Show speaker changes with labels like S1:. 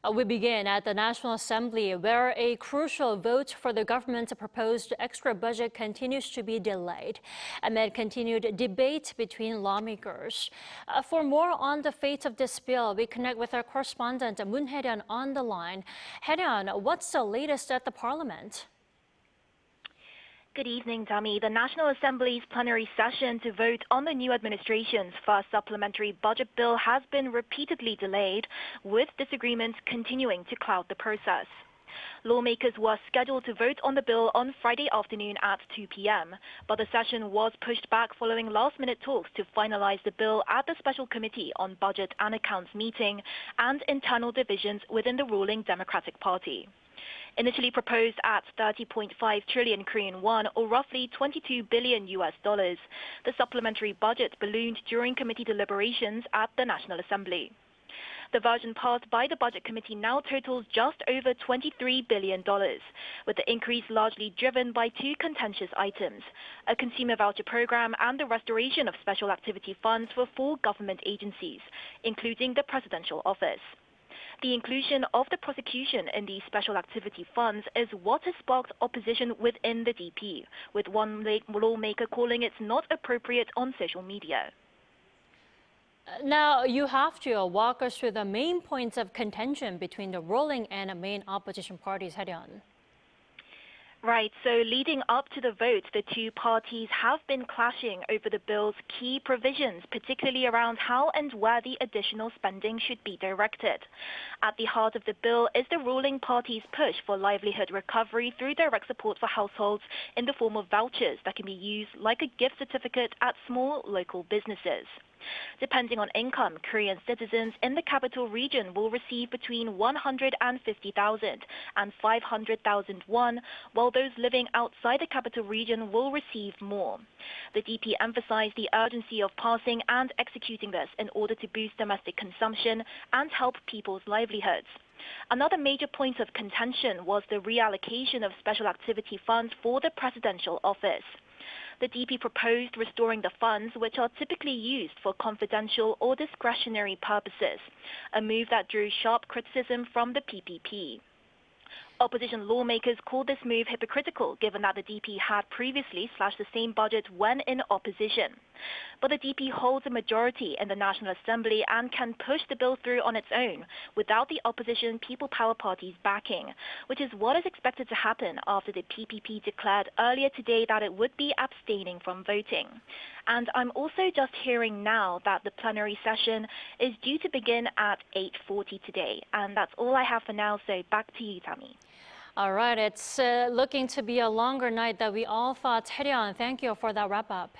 S1: We begin at the National Assembly, where a crucial vote for the government's proposed extra budget continues to be delayed amid continued debate between lawmakers. For more on the fate of this bill, we connect with our correspondent Moon Hye-ryeon on the line. Hye-ryeon, what's the latest at the Parliament?
S2: Good evening, Tammy. The National Assembly's plenary session to vote on the new administration's first supplementary budget bill has been repeatedly delayed, with disagreements continuing to cloud the process. Lawmakers were scheduled to vote on the bill on Friday afternoon at 2 p.m., but the session was pushed back following last-minute talks to finalize the bill at the Special Committee on Budget and Accounts meeting and internal divisions within the ruling Democratic Party. Initially proposed at 30.5 trillion Korean won, or roughly $22 billion, the supplementary budget ballooned during committee deliberations at the National Assembly. The version passed by the Budget Committee now totals just over $23 billion, with the increase largely driven by two contentious items: a consumer voucher program and the restoration of special activity funds for 4 government agencies, including the Presidential Office. The inclusion of the prosecution in these special activity funds is what has sparked opposition within the DP, with one lawmaker calling it not appropriate on social media.
S1: Now, you have to walk us through the main points of contention between the ruling and main opposition parties, Hye-ryeon.
S2: Right, so leading up to the vote, the two parties have been clashing over the bill's key provisions, particularly around how and where the additional spending should be directed. At the heart of the bill is the ruling party's push for livelihood recovery through direct support for households in the form of vouchers that can be used like a gift certificate at small local businesses. Depending on income, Korean citizens in the capital region will receive between 150,000 and 500,000 won, while those living outside the capital region will receive more. The DP emphasized the urgency of passing and executing this in order to boost domestic consumption and help people's livelihoods. Another major point of contention was the reallocation of special activity funds for the Presidential Office. The DP proposed restoring the funds, which are typically used for confidential or discretionary purposes, a move that drew sharp criticism from the PPP. Opposition lawmakers called this move hypocritical, given that the DP had previously slashed the same budget when in opposition. But the DP holds a majority in the National Assembly and can push the bill through on its own without the opposition People Power Party's backing, which is what is expected to happen after the PPP declared earlier today that it would be abstaining from voting. And I'm also just hearing now that the plenary session is due to begin at 8:40 today. And that's all I have for now, so back to you, Tammy.
S1: All right, it's looking to be a longer night than we all thought. Hye-ryeon, thank you for that wrap-up.